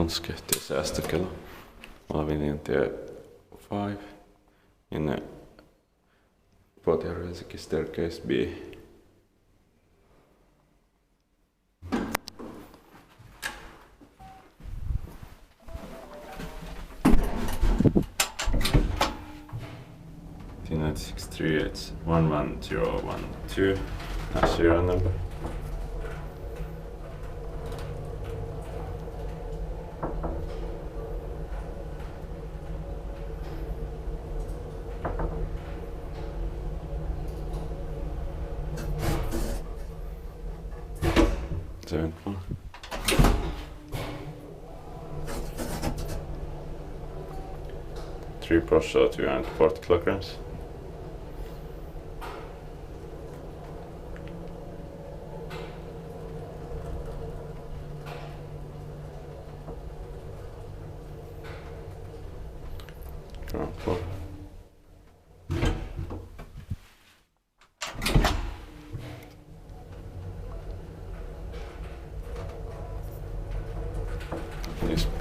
Konstskehtiö säästökelo. Olavinlinnantie 5 in Puotinharju Helsinki staircase B. T9638 11012. That's serial number. Seven floor. Three Prosho 240 kilograms. Ground floor.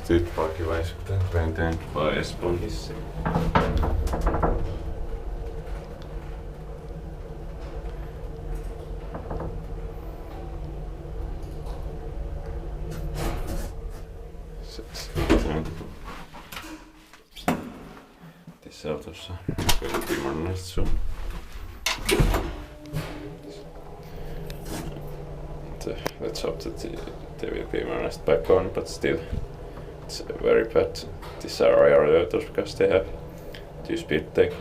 Tyyppiparkkivaisuuteen Renteen vai Espoon hissi. Tässä autossa will be modernized soon. Let's hope that they will be modernized by Kone, but still it's very bad. These are rare autos because they have 2-speed takeoff.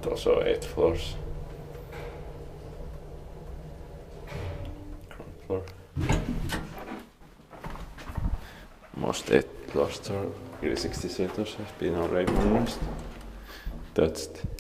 Also 8 floors. Ground floor. Most 8 floors are really 60 seaters have been already modernized. That's it.